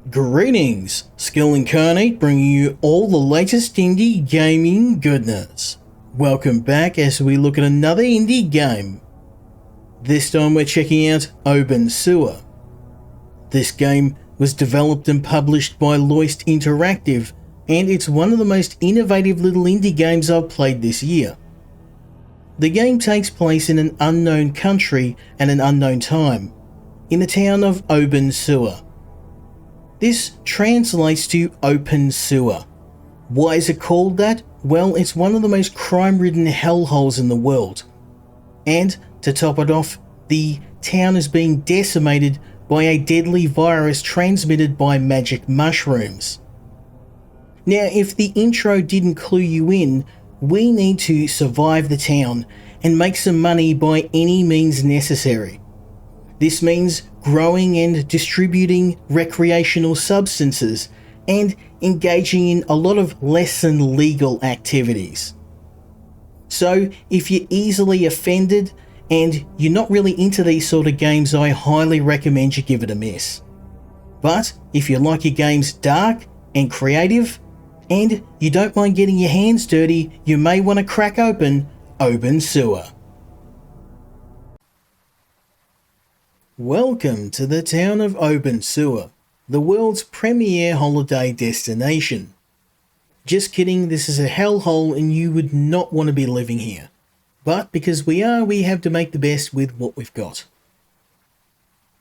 Greetings, Skill Incarnate bringing you all the latest indie gaming goodness. Welcome back as we look at another indie game. This time we're checking out Obenseuer. This game was developed and published by Loiste Interactive, and it's one of the most innovative little indie games I've played this year. The game takes place in an unknown country and an unknown time, in the town of Obenseuer. This translates to open sewer. Why is it called that? Well, it's one of the most crime-ridden hellholes in the world. And, to top it off, the town is being decimated by a deadly virus transmitted by magic mushrooms. Now, if the intro didn't clue you in, we need to survive the town and make some money by any means necessary. This means growing and distributing recreational substances and engaging in a lot of less than legal activities. So if you're easily offended and you're not really into these sort of games, I highly recommend you give it a miss. But if you like your games dark and creative and you don't mind getting your hands dirty, you may want to crack open Obenseuer. Welcome to the town of Obenseuer, the world's premier holiday destination. Just kidding, this is a hellhole and you would not want to be living here. But because we have to make the best with what we've got.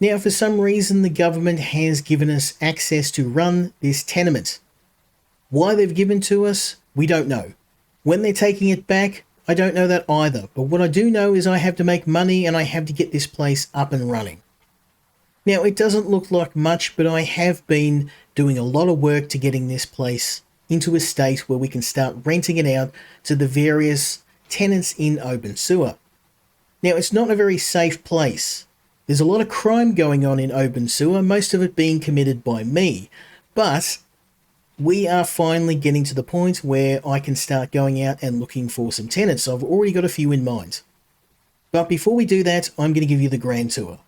Now, for some reason, the government has given us access to run this tenement. Why they've given to us, we don't know. When they're taking it back, I don't know that either. But what I do know is I have to make money and I have to get this place up and running. Now, it doesn't look like much, but I have been doing a lot of work to getting this place into a state where we can start renting it out to the various tenants in Obenseuer. Now, it's not a very safe place. There's a lot of crime going on in Obenseuer, most of it being committed by me. But we are finally getting to the point where I can start going out and looking for some tenants. I've already got a few in mind. But before we do that, I'm going to give you the grand tour.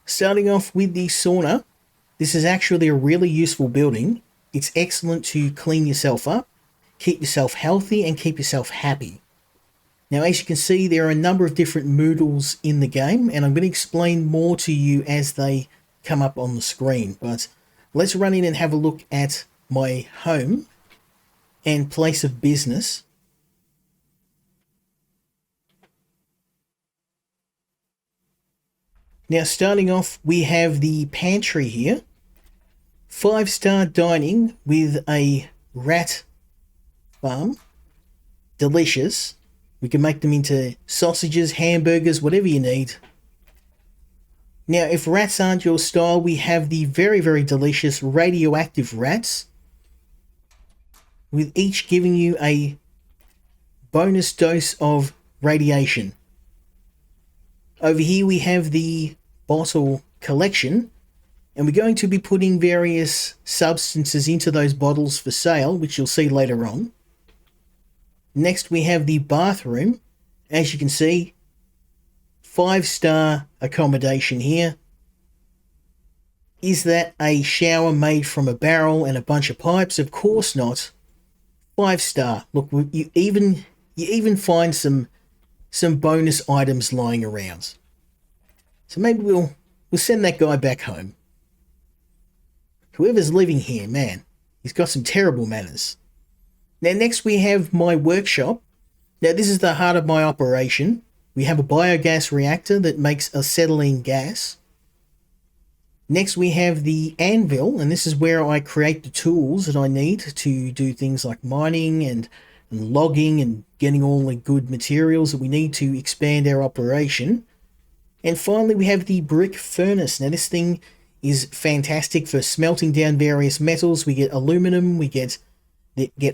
Starting off with the sauna, this is actually a really useful building. It's excellent to clean yourself up, keep yourself healthy, and keep yourself happy. Now, as you can see, there are a number of different moodles in the game, and I'm going to explain more to you as they come up on the screen. But let's run in and have a look at my home and place of business. Now, starting off, we have the pantry here. 5-star dining with a rat farm. Delicious. We can make them into sausages, hamburgers, whatever you need. Now, if rats aren't your style, we have the very, very delicious radioactive rats, with each giving you a bonus dose of radiation. Over here we have the bottle collection, and we're going to be putting various substances into those bottles for sale, which you'll see later on. Next we have the bathroom. As you can see, 5-star accommodation here. Is that a shower made from a barrel and a bunch of pipes? Of course not. 5-star. Look, you even find some bonus items lying around. So maybe we'll send that guy back home. Whoever's living here, man, he's got some terrible manners. Now, next we have my workshop. Now, this is the heart of my operation. We have a biogas reactor that makes acetylene gas. Next we have the anvil, and this is where I create the tools that I need to do things like mining and logging and getting all the good materials that we need to expand our operation. And finally we have the brick furnace. Now, this thing is fantastic for smelting down various metals. We get aluminum, we get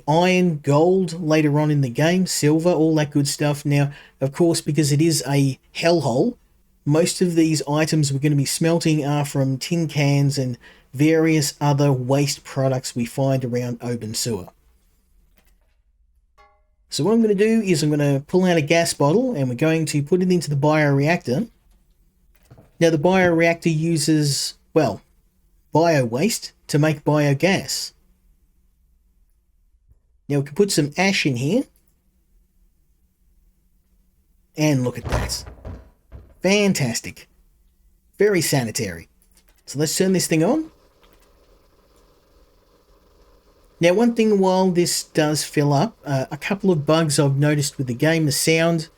iron, gold later on in the game, silver, all that good stuff. Now, of course, because it is a hellhole, most of these items we're going to be smelting are from tin cans and various other waste products we find around Obenseuer. So what I'm going to do is I'm going to pull out a gas bottle and we're going to put it into the bioreactor. Now, the bioreactor uses, well, bio-waste to make biogas. Now we can put some ash in here. And look at that. Fantastic. Very sanitary. So let's turn this thing on. Now, one thing while this does fill up, a couple of bugs I've noticed with the game, the sound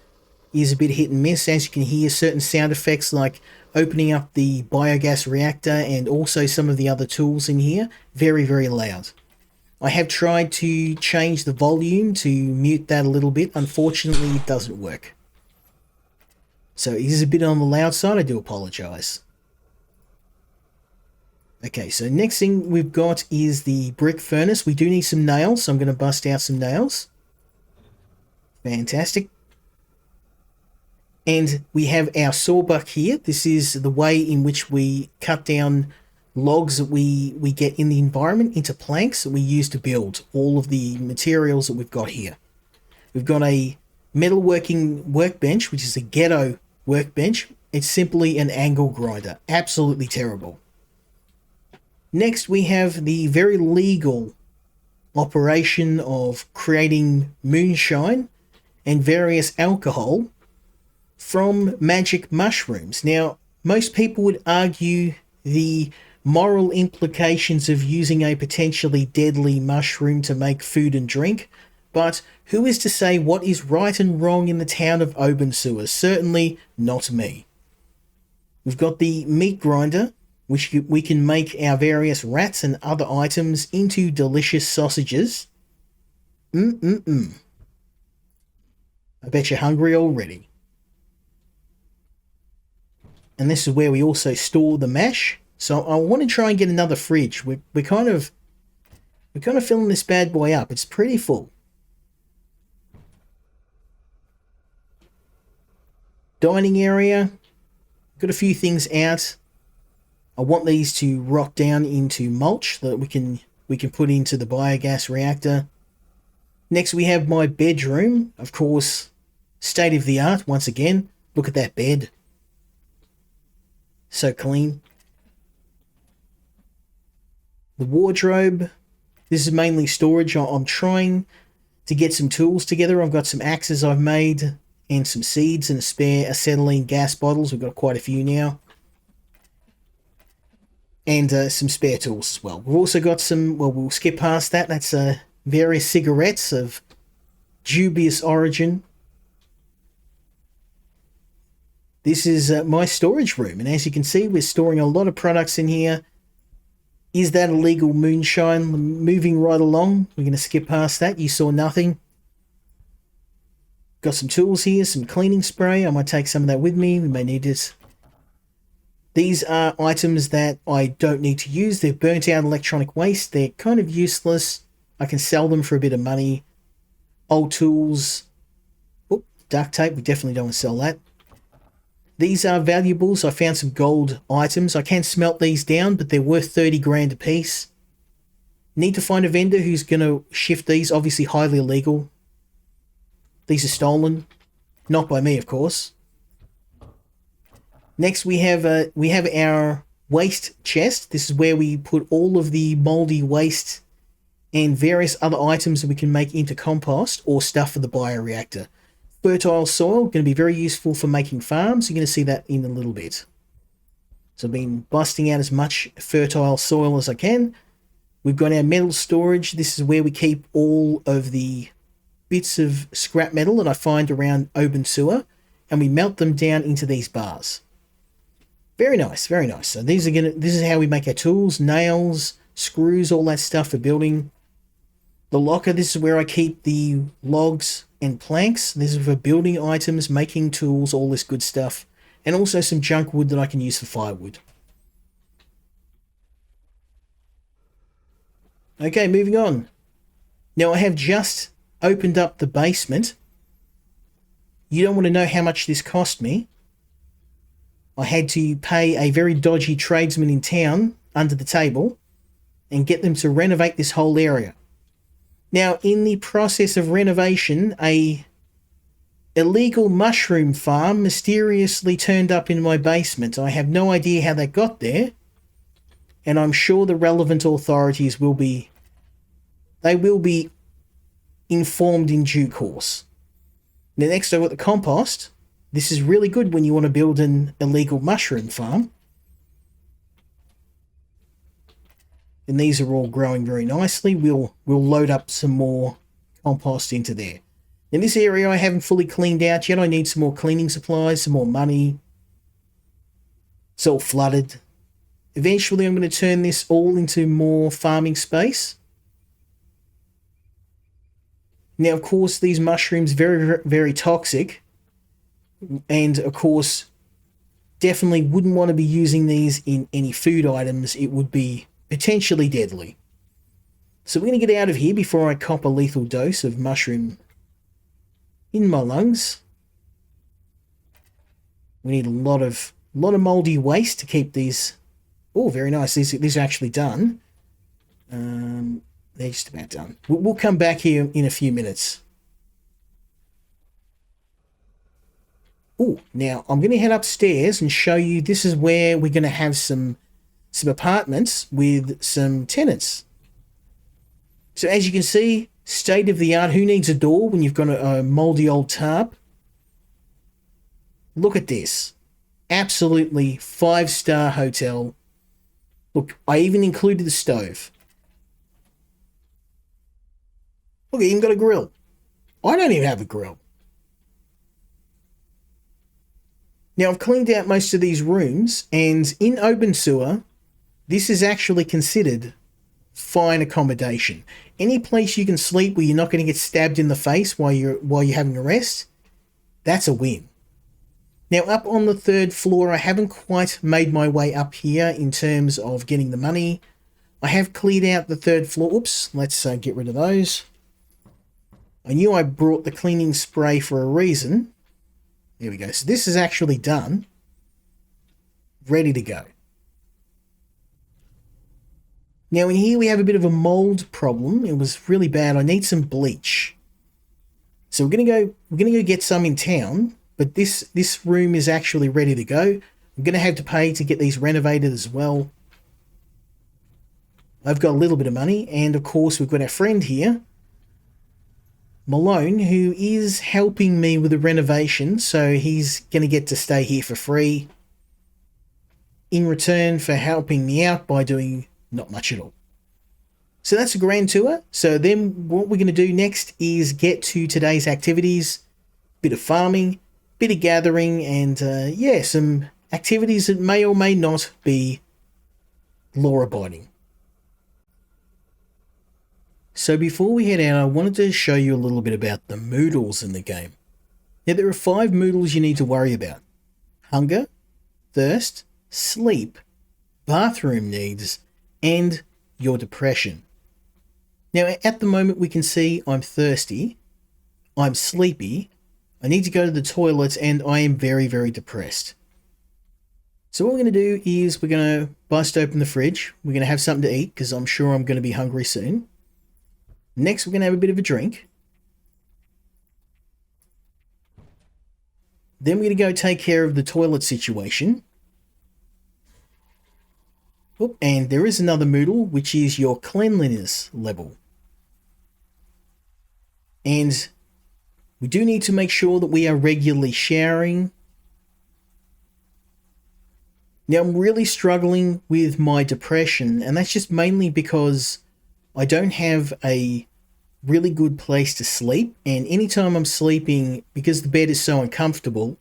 is a bit hit and miss. As you can hear, certain sound effects like opening up the biogas reactor and also some of the other tools in here, very, very loud. I have tried to change the volume to mute that a little bit. Unfortunately, it doesn't work. So it is a bit on the loud side. I do apologize. Okay, so next thing we've got is the brick furnace. We do need some nails, so I'm going to bust out some nails. Fantastic. And we have our sawbuck here. This is the way in which we cut down logs that we get in the environment into planks that we use to build all of the materials that we've got here. We've got a metalworking workbench, which is a ghetto workbench. It's simply an angle grinder. Absolutely terrible. Next, we have the very legal operation of creating moonshine and various alcohol from magic mushrooms. Now, most people would argue the moral implications of using a potentially deadly mushroom to make food and drink, but who is to say what is right and wrong in the town of Obenseuer? Certainly not me. We've got the meat grinder, which we can make our various rats and other items into delicious sausages. I bet you're hungry already. And this is where we also store the mash. So I want to try and get another fridge. We're kind of filling this bad boy up. It's pretty full. Dining area. Got a few things out. I want these to rot down into mulch that we can put into the biogas reactor. Next we have my bedroom. Of course, state of the art once again. Look at that bed. So clean. The wardrobe. This is mainly storage. I'm trying to get some tools together. I've got some axes I've made and some seeds and a spare acetylene gas bottles. We've got quite a few now. And some spare tools as well. We've also got some, well, we'll skip past that. That's various cigarettes of dubious origin. This is my storage room. And as you can see, we're storing a lot of products in here. Is that illegal moonshine? Moving right along. We're going to skip past that. You saw nothing. Got some tools here, some cleaning spray. I might take some of that with me. We may need it. These are items that I don't need to use. They're burnt out electronic waste. They're kind of useless. I can sell them for a bit of money. Old tools. Oop, duct tape. We definitely don't want to sell that. These are valuables. I found some gold items. I can smelt these down, but they're worth 30 grand a piece. Need to find a vendor who's going to shift these. Obviously highly illegal. These are stolen. Not by me, of course. Next, we have our waste chest. This is where we put all of the moldy waste and various other items that we can make into compost or stuff for the bioreactor. Fertile soil, going to be very useful for making farms. You're going to see that in a little bit. So I've been busting out as much fertile soil as I can. We've got our metal storage. This is where we keep all of the bits of scrap metal that I find around Obenseuer, and we melt them down into these bars. Very nice, very nice. So this is how we make our tools, nails, screws, all that stuff for building. The locker, this is where I keep the logs and planks. This is for building items, making tools, all this good stuff. And also some junk wood that I can use for firewood. Okay, moving on. Now I have just opened up the basement. You don't want to know how much this cost me. I had to pay a very dodgy tradesman in town under the table and get them to renovate this whole area. Now, in the process of renovation, a illegal mushroom farm mysteriously turned up in my basement. I have no idea how that got there, and I'm sure the relevant authorities will be informed in due course. Now next I've got the compost. This is really good when you want to build an illegal mushroom farm. And these are all growing very nicely. We'll load up some more compost into there. In this area I haven't fully cleaned out yet. I need some more cleaning supplies, some more money. It's all flooded. Eventually I'm going to turn this all into more farming space. Now, of course, these mushrooms very, very toxic. And, of course, definitely wouldn't want to be using these in any food items. It would be potentially deadly. So we're going to get out of here before I cop a lethal dose of mushroom in my lungs. We need a lot of mouldy waste to keep these. Oh, very nice. These are actually done. They're just about done. We'll come back here in a few minutes. Oh, now I'm going to head upstairs and show you. This is where we're going to have some apartments with some tenants. So as you can see, state of the art. Who needs a door when you've got a mouldy old tarp? Look at this. Absolutely 5-star hotel. Look, I even included the stove. Look, I even got a grill. I don't even have a grill. Now, I've cleaned out most of these rooms, and in Obenseuer, this is actually considered fine accommodation. Any place you can sleep where you're not going to get stabbed in the face while you're having a rest, that's a win. Now, up on the 3rd floor, I haven't quite made my way up here in terms of getting the money. I have cleared out the 3rd floor. Oops, let's get rid of those. I knew I brought the cleaning spray for a reason. There we go. So this is actually done. Ready to go. Now in here we have a bit of a mold problem. It was really bad. I need some bleach. So we're gonna go get some in town, but this room is actually ready to go. I'm gonna have to pay to get these renovated as well. I've got a little bit of money, and of course we've got our friend here, Malone, who is helping me with the renovation, so he's going to get to stay here for free in return for helping me out by doing not much at all. So that's a grand tour. So then what we're going to do next is get to today's activities, bit of farming, bit of gathering, and some activities that may or may not be law-abiding. So before we head out, I wanted to show you a little bit about the moodles in the game. Now, there are 5 moodles you need to worry about. Hunger, thirst, sleep, bathroom needs, and your depression. Now, at the moment we can see I'm thirsty, I'm sleepy, I need to go to the toilet, and I am very, very depressed. So what we're going to do is we're going to bust open the fridge. We're going to have something to eat because I'm sure I'm going to be hungry soon. Next, we're going to have a bit of a drink. Then we're going to go take care of the toilet situation. Oh, and there is another moodle, which is your cleanliness level. And we do need to make sure that we are regularly showering. Now, I'm really struggling with my depression, and that's just mainly because I don't have a really good place to sleep, and anytime I'm sleeping, because the bed is so uncomfortable,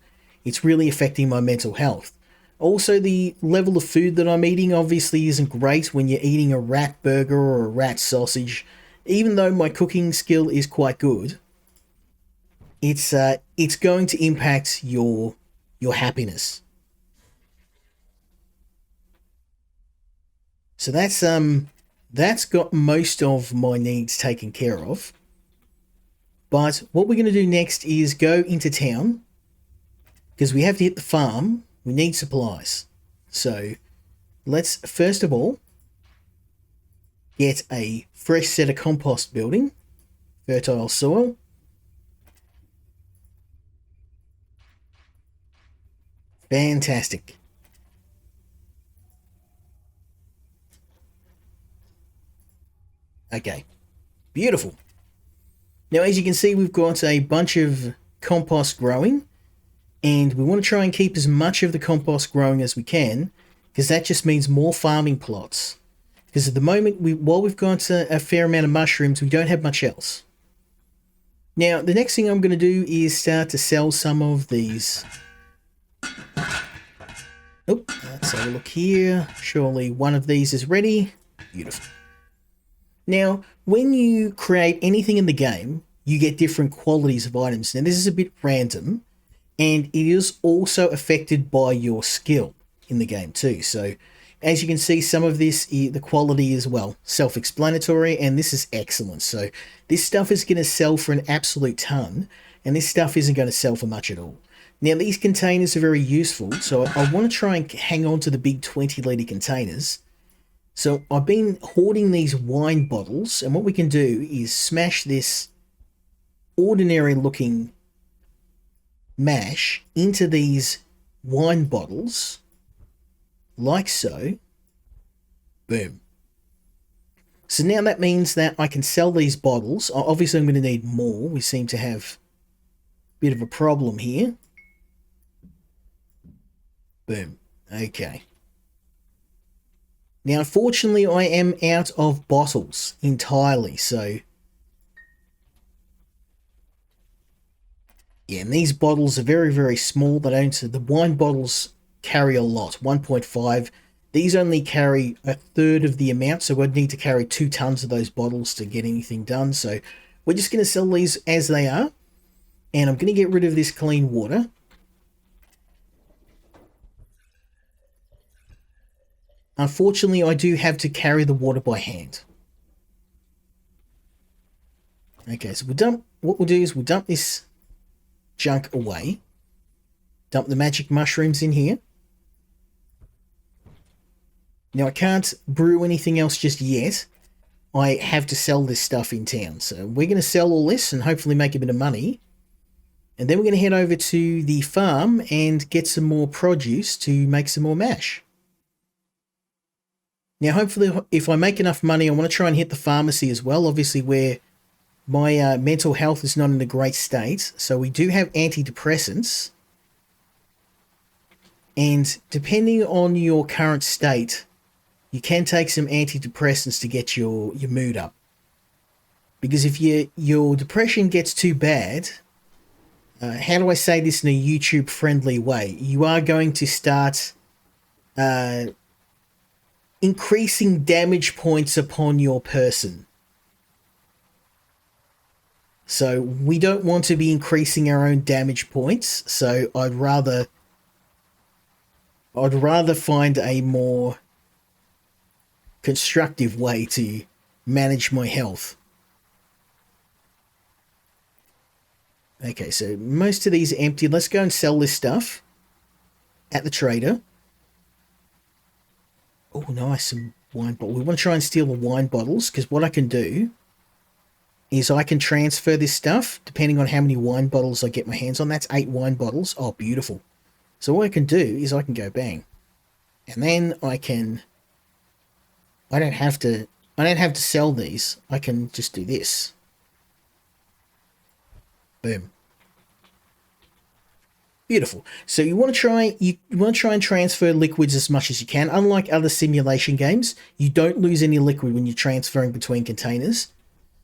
it's really affecting my mental health. Also, the level of food that I'm eating obviously isn't great when you're eating a rat burger or a rat sausage. Even though my cooking skill is quite good, it's going to impact your happiness. So that's got most of my needs taken care of. But what we're going to do next is go into town, because we have to hit the farm. We need supplies. So let's first of all get a fresh set of compost building, fertile soil. Fantastic. Okay, beautiful. Now, as you can see, we've got a bunch of compost growing, and we want to try and keep as much of the compost growing as we can, because that just means more farming plots. Because at the moment, while we've got a fair amount of mushrooms, we don't have much else. Now, the next thing I'm going to do is start to sell some of these. Oh, let's have a look here. Surely one of these is ready. Beautiful. Now, when you create anything in the game, you get different qualities of items. Now, this is a bit random, and it is also affected by your skill in the game too. So, as you can see, some of this, the quality is, well, self-explanatory, and this is excellent. So, this stuff is going to sell for an absolute ton, and this stuff isn't going to sell for much at all. Now, these containers are very useful, so I want to try and hang on to the big 20-litre containers. So I've been hoarding these wine bottles, and what we can do is smash this ordinary looking mash into these wine bottles, like so. Boom. So now that means that I can sell these bottles. Obviously I'm going to need more. We seem to have a bit of a problem here. Boom. Okay. Now, unfortunately, I am out of bottles entirely, so... Yeah, and these bottles are very, very small. They don't... The wine bottles carry a lot, 1.5. These only carry a third of the amount, so I'd need to carry 2 tons of those bottles to get anything done. So we're just going to sell these as they are, and I'm going to get rid of this clean water. Unfortunately, I do have to carry the water by hand. Okay, so what we'll do is we'll dump this junk away. Dump the magic mushrooms in here. Now, I can't brew anything else just yet. I have to sell this stuff in town. So we're going to sell all this and hopefully make a bit of money. And then we're going to head over to the farm and get some more produce to make some more mash. Now, hopefully, if I make enough money, I want to try and hit the pharmacy as well, obviously where my mental health is not in a great state. So we do have antidepressants. And depending on your current state, you can take some antidepressants to get your mood up. Because if your depression gets too bad, how do I say this in a YouTube-friendly way? You are going to start... increasing damage points upon your person. So we don't want to be increasing our own damage points. So I'd rather find a more constructive way to manage my health. Okay, so most of these are empty. Let's go and sell this stuff at the trader. Oh, nice, some wine bottles. We want to try and steal the wine bottles, because what I can do is I can transfer this stuff, depending on how many wine bottles I get my hands on. That's 8 wine bottles. Oh, beautiful. So what I can do is I can go bang. And then I don't have to sell these. I can just do this. Boom. Beautiful. So you want to try and transfer liquids as much as you can. Unlike other simulation games, you don't lose any liquid when you're transferring between containers.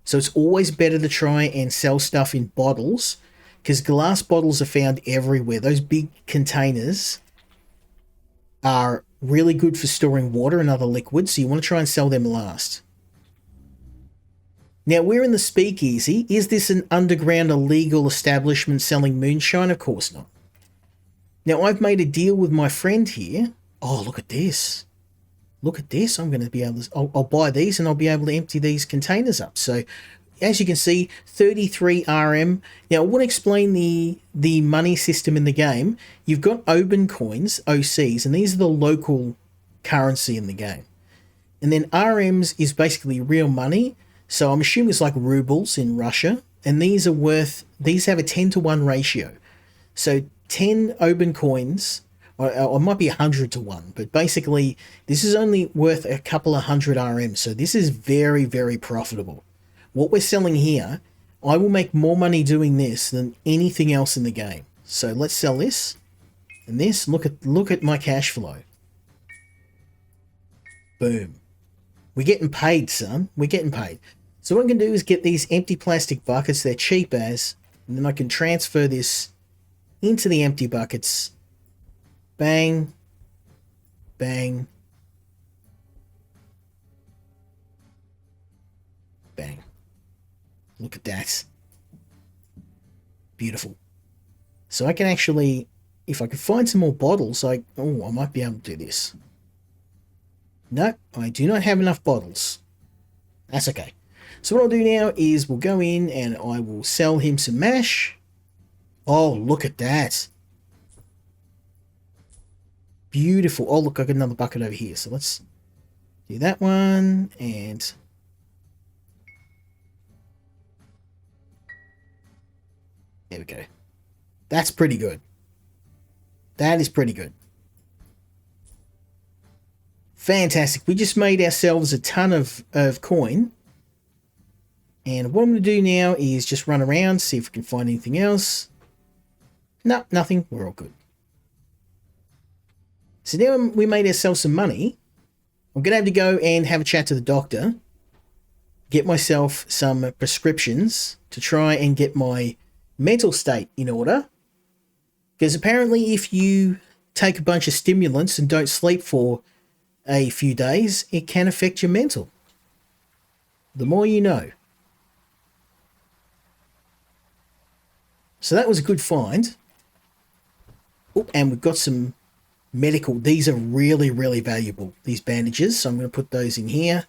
So it's always better to try and sell stuff in bottles, because glass bottles are found everywhere. Those big containers are really good for storing water and other liquids, so you want to try and sell them last. Now, we're in the Speakeasy. Is this an underground illegal establishment selling moonshine? Of course not. Now, I've made a deal with my friend here. Oh, look at this. Look at this. I'm going to be able to... I'll buy these and I'll be able to empty these containers up. So, as you can see, 33 RM. Now, I want to explain the money system in the game. You've got Oben coins, OCs, and these are the local currency in the game. And then RMs is basically real money. So, I'm assuming it's like rubles in Russia. And these have a 10-to-1 ratio. So, 10 Oben coins Or it might be 100 to 1, but basically this is only worth a couple of hundred RM, so this is very, very profitable. What we're selling here, I will make more money doing this than anything else in the game. So let's sell this and this. Look at my cash flow. Boom. We're getting paid, son. We're getting paid. So what I'm going to do is get these empty plastic buckets. They're cheap as, and then I can transfer this into the empty buckets. Bang. Bang. Bang. Look at that. Beautiful. So I can actually, if I could find some more bottles, I might be able to do this. No, I do not have enough bottles. That's okay. So what I'll do now is we'll go in and I will sell him some mash. Oh, look at that. Beautiful. Oh, look, I got another bucket over here. So let's do that one and... There we go. That's pretty good. That is pretty good. Fantastic. We just made ourselves a ton of coin. And what I'm going to do now is just run around, see if we can find anything else. No, nothing. We're all good. So now we made ourselves some money. I'm going to have to go and have a chat to the doctor. Get myself some prescriptions to try and get my mental state in order. Because apparently if you take a bunch of stimulants and don't sleep for a few days, it can affect your mental. The more you know. So that was a good find. Oh, and we've got some medical. These are really, really valuable, these bandages. So I'm going to put those in here.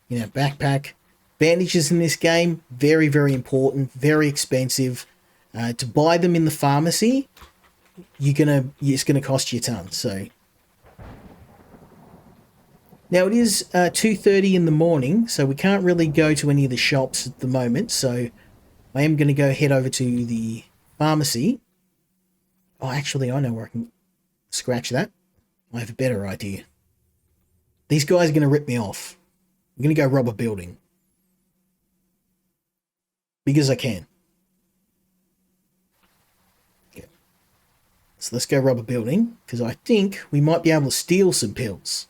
In our backpack. Bandages in this game, very, very important, very expensive. To buy them in the pharmacy, it's gonna cost you a ton. So now it is 2:30 in the morning, so we can't really go to any of the shops at the moment. So I am going to go head over to the pharmacy. Oh, actually, I know where I can scratch that. I have a better idea. These guys are going to rip me off. I'm going to go rob a building. Because I can. Okay. So let's go rob a building, because I think we might be able to steal some pills.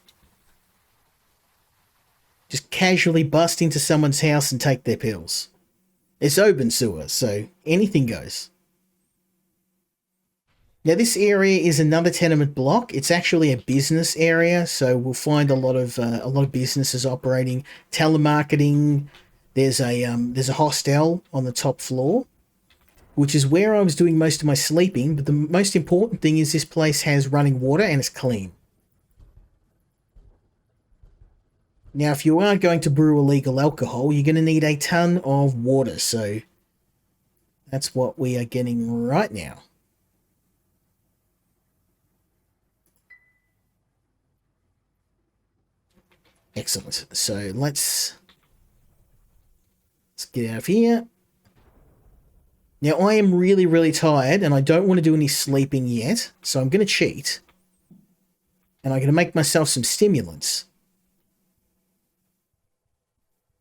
Just casually bust into someone's house and take their pills. It's Obenseuer, so anything goes. Now this area is another tenement block. It's actually a business area, so we'll find a lot of businesses operating, telemarketing. There's a hostel on the top floor, which is where I was doing most of my sleeping. But the most important thing is this place has running water and it's clean. Now, if you are going to brew illegal alcohol, you're going to need a ton of water. So that's what we are getting right now. Excellent. So let's get out of here. Now, I am really, really tired, and I don't want to do any sleeping yet, so I'm going to cheat. And I'm going to make myself some stimulants.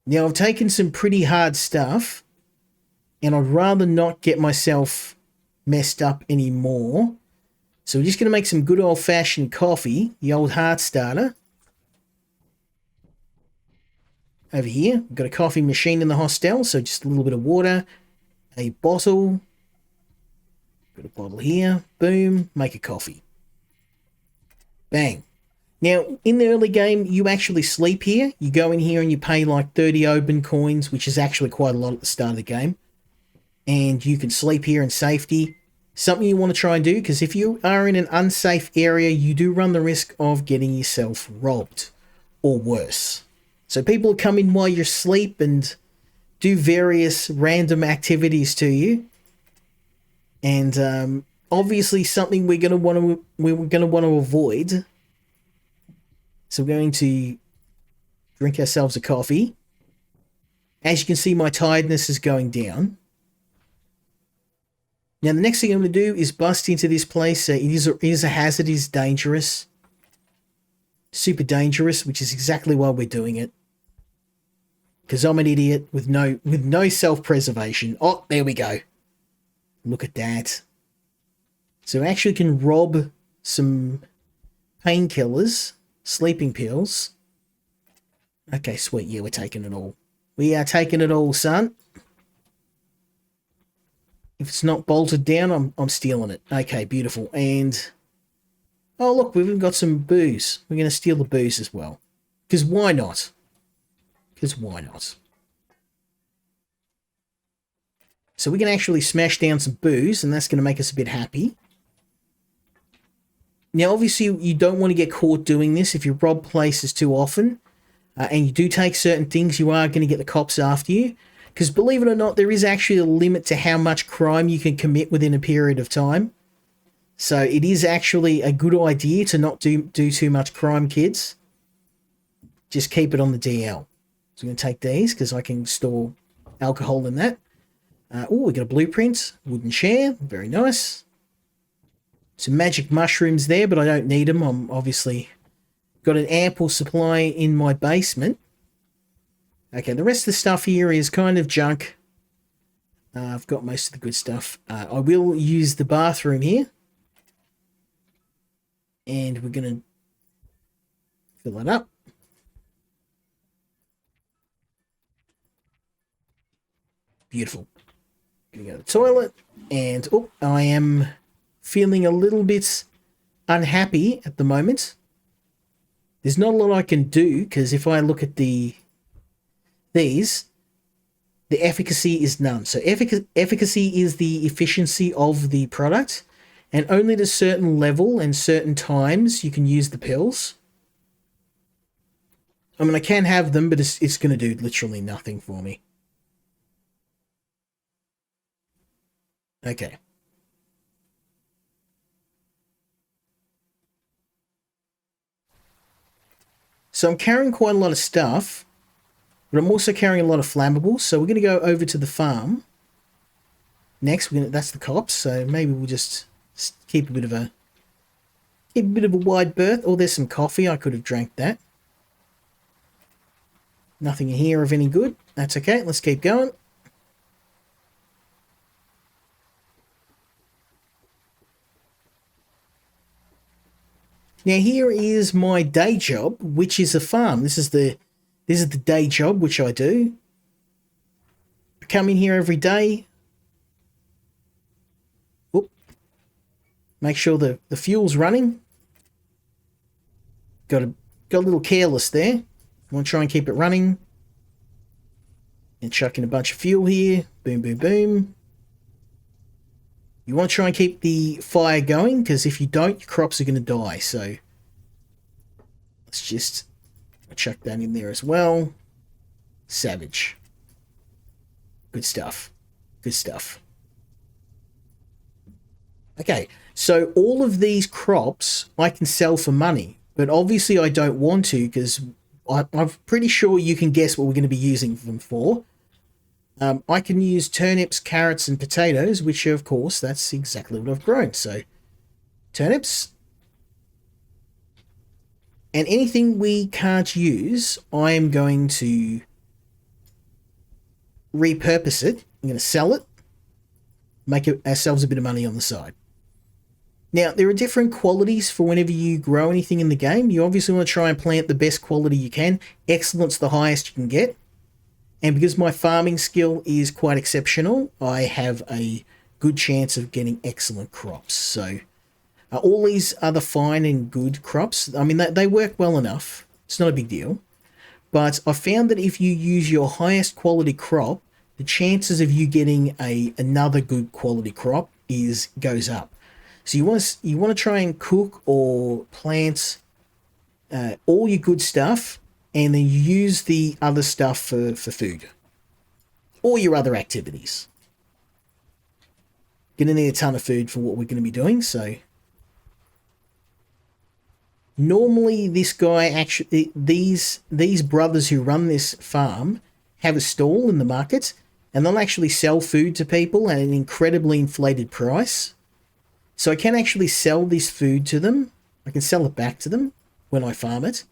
Now, I've taken some pretty hard stuff, and I'd rather not get myself messed up anymore. So we're just going to make some good old-fashioned coffee, the old heart starter. Over here, we've got a coffee machine in the hostel, so just a little bit of water, a bottle, got a bottle here, boom, make a coffee. Bang. Now, in the early game, you actually sleep here. You go in here and you pay like 30 Oben coins, which is actually quite a lot at the start of the game. And you can sleep here in safety. Something you want to try and do, because if you are in an unsafe area, you do run the risk of getting yourself robbed, or worse. So people come in while you're asleep and do various random activities to you. And obviously something we're going to want to avoid. So we're going to drink ourselves a coffee. As you can see, my tiredness is going down. Now, the next thing I'm going to do is bust into this place. It is a hazard, it is dangerous. Super dangerous, which is exactly why we're doing it. Because I'm an idiot with no self-preservation. Oh, there we go. Look at that. So we actually can rob some painkillers, sleeping pills. Okay, sweet. Yeah, we're taking it all. We are taking it all, son. If it's not bolted down, I'm stealing it. Okay, beautiful. And oh, look, we've even got some booze. We're going to steal the booze as well. Because why not? Because why not? So we can actually smash down some booze, and that's going to make us a bit happy. Now, obviously, you don't want to get caught doing this. If you rob places too often, and you do take certain things, you are going to get the cops after you. Because believe it or not, there is actually a limit to how much crime you can commit within a period of time. So it is actually a good idea to not do too much crime, kids. Just keep it on the DL. So I'm going to take these because I can store alcohol in that. Oh, we got a blueprint. Wooden chair. Very nice. Some magic mushrooms there, but I don't need them. I'm obviously got an ample supply in my basement. Okay, the rest of the stuff here is kind of junk. I've got most of the good stuff. I will use the bathroom here. And we're going to fill that up. Beautiful. Going to go to the toilet. And I am feeling a little bit unhappy at the moment. There's not a lot I can do, because if I look at these, the efficacy is none. So efficacy is the efficiency of the product, and only at a certain level and certain times you can use the pills. I mean, I can have them, but it's going to do literally nothing for me. Okay. So I'm carrying quite a lot of stuff, but I'm also carrying a lot of flammables. So we're going to go over to the farm. Next, that's the cops. So maybe we'll just keep a bit of a wide berth. Oh, there's some coffee. I could have drank that. Nothing in here of any good. That's okay. Let's keep going. Now here is my day job, which is a farm. This is the day job which I do. I come in here every day. Oop. Make sure the fuel's running. Got a little careless there. I want to try and keep it running. And chuck in a bunch of fuel here. Boom, boom, boom. You want to try and keep the fire going, because if you don't, your crops are going to die. So let's just chuck that in there as well. Savage. Good stuff. Good stuff. Okay, so all of these crops I can sell for money, but obviously I don't want to, because I'm pretty sure you can guess what we're going to be using them for. I can use turnips, carrots, and potatoes, which, of course, that's exactly what I've grown. So, turnips. And anything we can't use, I am going to repurpose it. I'm going to sell it, make ourselves a bit of money on the side. Now, there are different qualities for whenever you grow anything in the game. You obviously want to try and plant the best quality you can. Excellent's the highest you can get. And because my farming skill is quite exceptional, I have a good chance of getting excellent crops. So all these are the fine and good crops. I mean, they work well enough. It's not a big deal. But I found that if you use your highest quality crop, the chances of you getting another good quality crop goes up. So you want to try and cook or plant all your good stuff, and then use the other stuff for food or your other activities. Gonna need a ton of food for what we're going to be doing. So normally this guy actually, these brothers who run this farm have a stall in the market, and they'll actually sell food to people at an incredibly inflated price. So I can actually sell this food to them. I can sell it back to them when I farm it.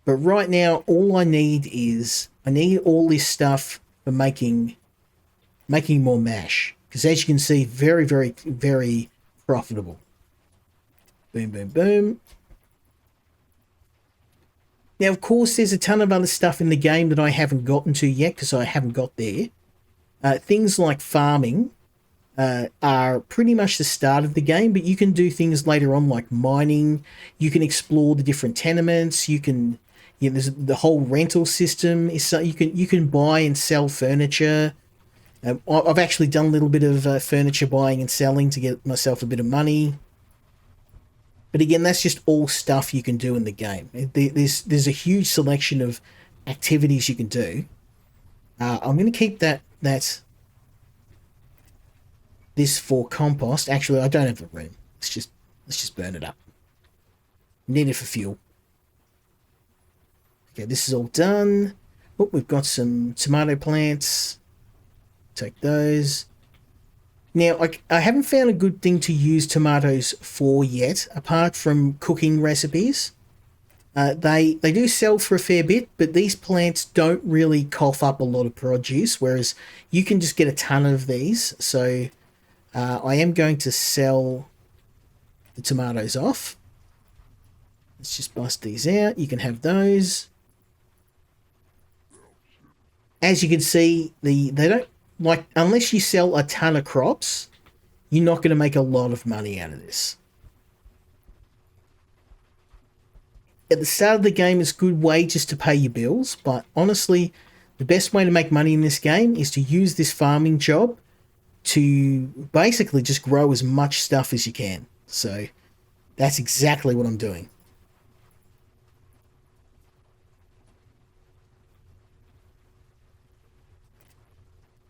But right now, all I need all this stuff for making more mash. Because as you can see, very, very, very profitable. Boom, boom, boom. Now, of course, there's a ton of other stuff in the game that I haven't gotten to yet because I haven't got there. Things like farming are pretty much the start of the game, but you can do things later on like mining. You can explore the different tenements. There's the whole rental system. You can buy and sell furniture. I've actually done a little bit of furniture buying and selling to get myself a bit of money. But again, that's just all stuff you can do in the game. There's a huge selection of activities you can do. I'm going to keep this for compost. Actually, I don't have the room. Let's just burn it up. Need it for fuel. Okay, this is all done. Oh, we've got some tomato plants. Take those. Now, I haven't found a good thing to use tomatoes for yet, apart from cooking recipes. They do sell for a fair bit, but these plants don't really cough up a lot of produce, whereas you can just get a ton of these. So I am going to sell the tomatoes off. Let's just bust these out. You can have those. As you can see, they don't, like, unless you sell a ton of crops, you're not going to make a lot of money out of this. At the start of the game, it's a good way just to pay your bills, but honestly, the best way to make money in this game is to use this farming job to basically just grow as much stuff as you can. So that's exactly what I'm doing.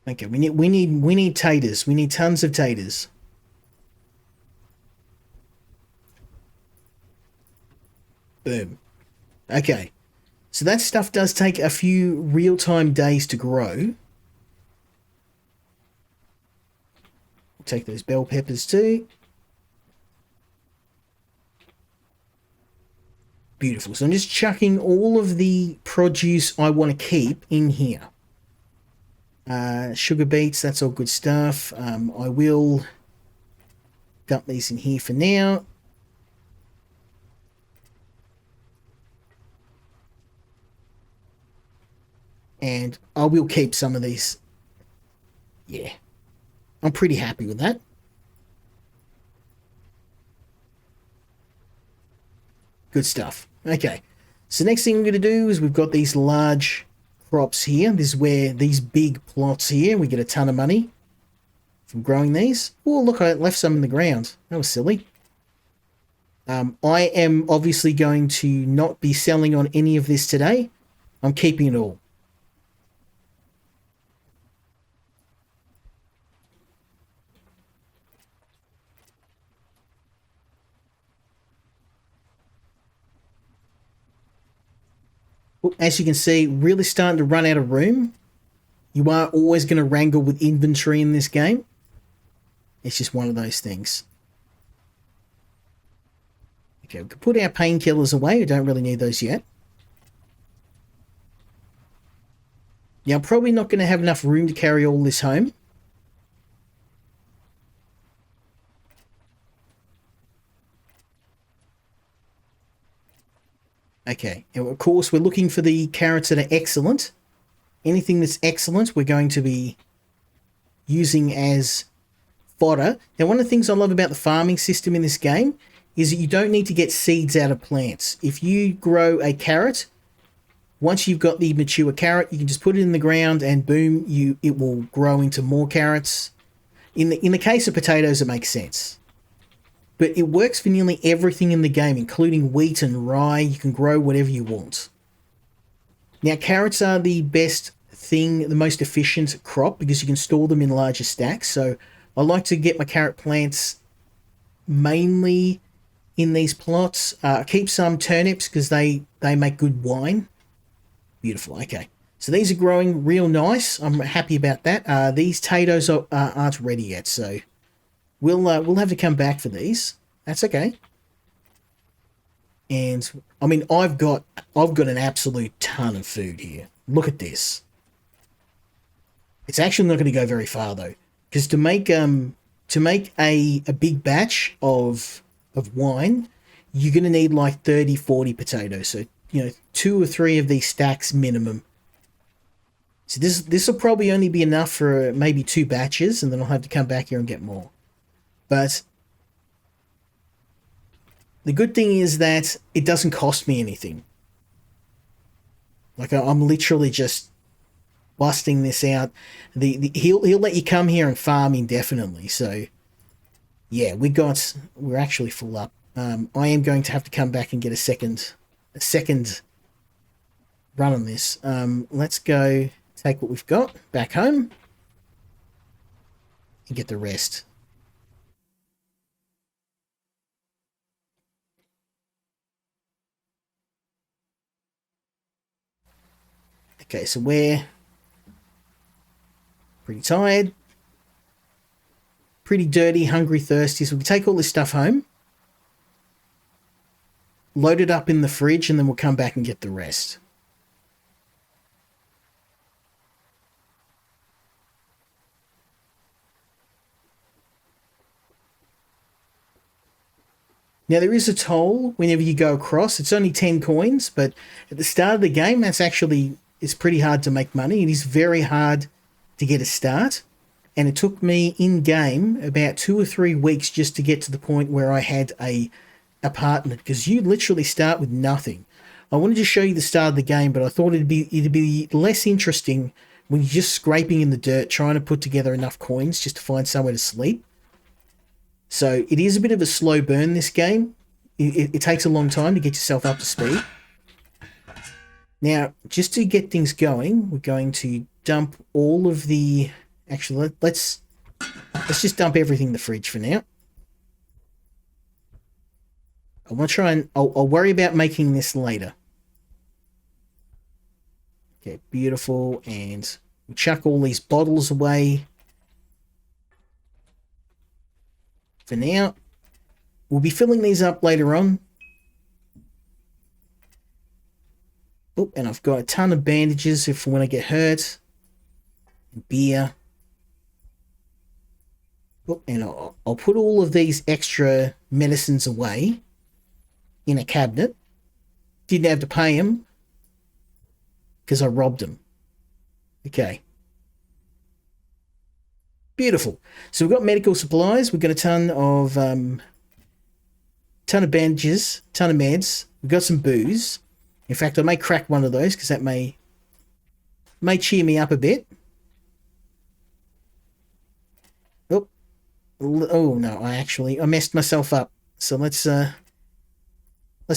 Okay, we need taters. We need tons of taters. Boom. Okay. So that stuff does take a few real-time days to grow. We'll take those bell peppers too. Beautiful. So I'm just chucking all of the produce I want to keep in here. Sugar beets, that's all good stuff. I will dump these in here for now. And I will keep some of these. Yeah. I'm pretty happy with that. Good stuff. Okay. So next thing we're going to do is we've got these large crops here. This is where these big plots here, we get a ton of money from growing these. Oh, look, I left some in the ground. That was silly. I am obviously going to not be selling on any of this today. I'm keeping it all. As you can see, really starting to run out of room. You are always going to wrangle with inventory in this game. It's just one of those things. Okay, we can put our painkillers away. We don't really need those yet. Now, I'm probably not going to have enough room to carry all this home. Okay, and of course we're looking for the carrots that are excellent. Anything that's excellent we're going to be using as fodder. Now, one of the things I love about the farming system in this game is that you don't need to get seeds out of plants. If you grow a carrot, once you've got the mature carrot, you can just put it in the ground and boom, it will grow into more carrots. In the case of potatoes, it makes sense. But it works for nearly everything in the game, including wheat and rye. You can grow whatever you want. Now, carrots are the best thing, the most efficient crop, because you can store them in larger stacks. So I like to get my carrot plants mainly in these plots. Keep some turnips because they make good wine. Beautiful. Okay. So these are growing real nice. I'm happy about that. These potatoes aren't ready yet, so we'll have to come back for these. That's okay. And I mean, I've got an absolute ton of food here. Look at this. It's actually not going to go very far though, because to make a big batch of wine, you're going to need like 30, 40 potatoes. So, 2 or 3 of these stacks minimum. So this will probably only be enough for maybe 2 batches, and then I'll have to come back here and get more. But the good thing is that it doesn't cost me anything. Like I'm literally just busting this out. He'll let you come here and farm indefinitely. So yeah, we're actually full up. I am going to have to come back and get a second run on this. Let's go take what we've got back home and get the rest. Okay, so we're pretty tired, pretty dirty, hungry, thirsty, so we can take all this stuff home, load it up in the fridge, and then we'll come back and get the rest. Now, there is a toll whenever you go across. It's only 10 coins, but at the start of the game, it's pretty hard to make money. It is very hard to get a start. And it took me in-game about 2 or 3 weeks just to get to the point where I had a apartment, because you literally start with nothing. I wanted to show you the start of the game, but I thought it'd be less interesting when you're just scraping in the dirt, trying to put together enough coins just to find somewhere to sleep. So it is a bit of a slow burn, this game. It takes a long time to get yourself up to speed. Now, just to get things going, we're going to dump all of the... Actually, let's just dump everything in the fridge for now. I want to try and... I'll worry about making this later. Okay, beautiful. And we'll chuck all these bottles away. For now, we'll be filling these up later on. Oh, and I've got a ton of bandages if when I get hurt. Beer. Oh, and I'll put all of these extra medicines away in a cabinet. Didn't have to pay them because I robbed them. Okay. Beautiful. So we've got medical supplies. We've got a ton of bandages, ton of meds. We've got some booze. In fact, I may crack one of those because that may cheer me up a bit. Oh no! I messed myself up. So let's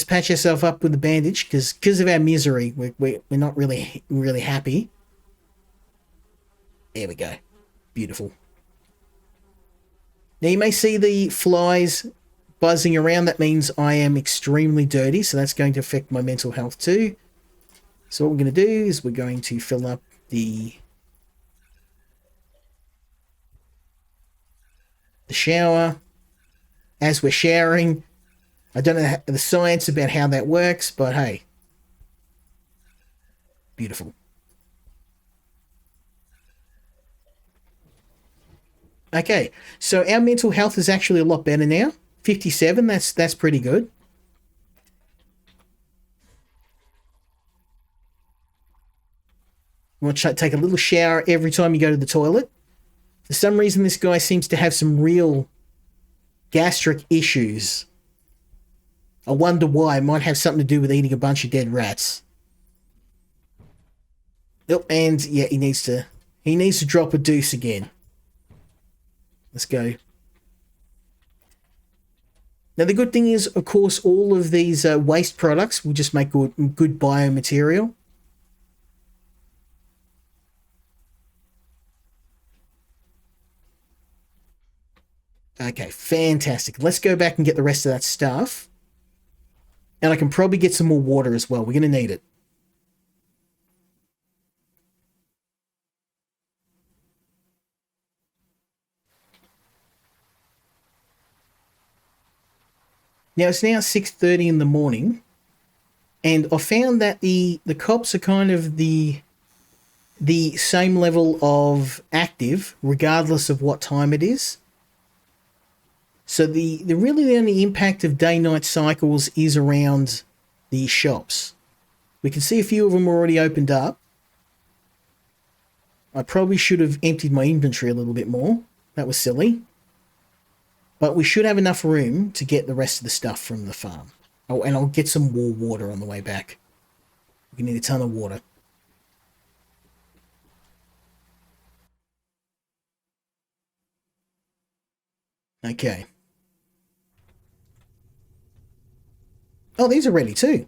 patch ourselves up with the bandage because of our misery. We're not really happy. There we go. Beautiful. Now you may see the flies buzzing around. That means I am extremely dirty, so that's going to affect my mental health too. So what we're going to do is we're going to fill up the shower as we're showering. I don't know the science about how that works, but hey. Beautiful. Okay, so our mental health is actually a lot better now. 57, that's pretty good. You want to take a little shower every time you go to the toilet. For some reason, this guy seems to have some real gastric issues. I wonder why. It might have something to do with eating a bunch of dead rats. Oh, and yeah, he needs to drop a deuce again. Let's go. Now, the good thing is, of course, all of these waste products will just make good biomaterial. Okay, fantastic. Let's go back and get the rest of that stuff. And I can probably get some more water as well. We're going to need it. Now it's now 6:30 in the morning, and I found that the cops are kind of the same level of active regardless of what time it is. So the really the only impact of day-night cycles is around the shops. We can see a few of them already opened up. I probably should have emptied my inventory a little bit more. That was silly. But we should have enough room to get the rest of the stuff from the farm. Oh, and I'll get some more water on the way back. We need a ton of water. Okay. Oh, these are ready too.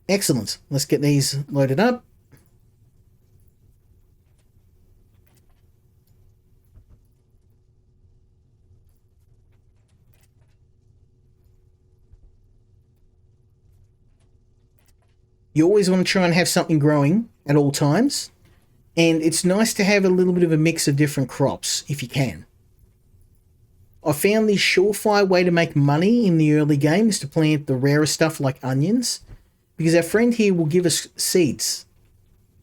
Excellent. Let's get these loaded up. You always want to try and have something growing at all times. And it's nice to have a little bit of a mix of different crops if you can. I found the surefire way to make money in the early game is to plant the rarer stuff like onions, because our friend here will give us seeds.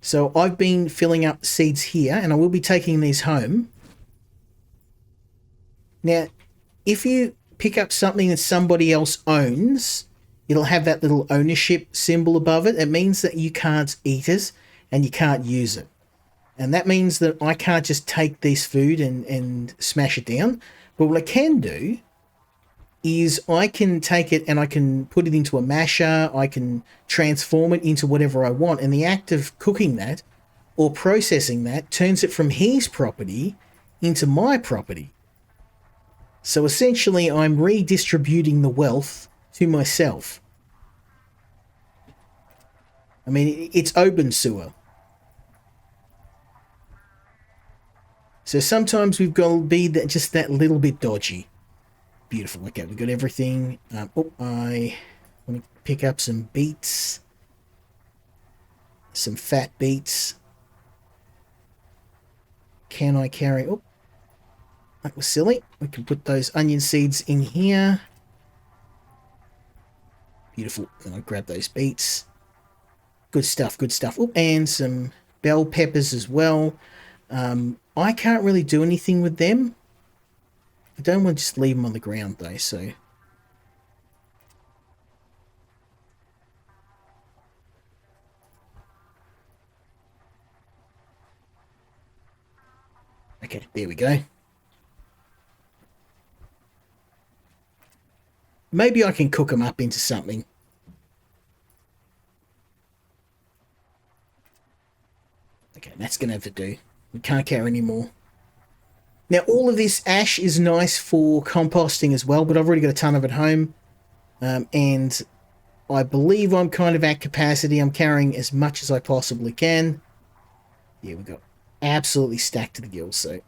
So I've been filling up seeds here, and I will be taking these home. Now, if you pick up something that somebody else owns, it'll have that little ownership symbol above it. It means that you can't eat it and you can't use it. And that means that I can't just take this food and smash it down. But what I can do is I can take it and I can put it into a masher. I can transform it into whatever I want. And the act of cooking that or processing that turns it from his property into my property. So essentially, I'm redistributing the wealth to myself. I mean, it's Obenseuer. So sometimes we've got to be just that little bit dodgy. Beautiful. Okay, we got everything. I want to pick up some beets. Some fat beets. Can I carry... Oh, that was silly. We can put those onion seeds in here. Beautiful. And I'll grab those beets. Good stuff, good stuff. Oh, and some bell peppers as well. I can't really do anything with them. I don't want to just leave them on the ground though, so... Okay, there we go. Maybe I can cook them up into something. Okay, that's going to have to do. We can't carry any more. Now, all of this ash is nice for composting as well, but I've already got a ton of it home. And I believe I'm kind of at capacity. I'm carrying as much as I possibly can. Yeah, we've got absolutely stacked to the gills, so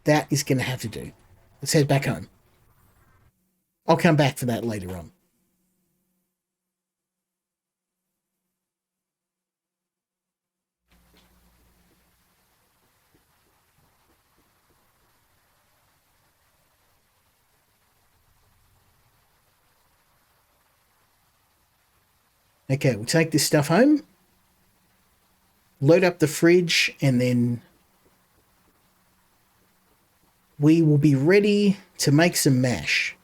that is going to have to do. Let's head back home. I'll come back for that later on. Okay, we'll take this stuff home, load up the fridge, and then we will be ready to make some mash.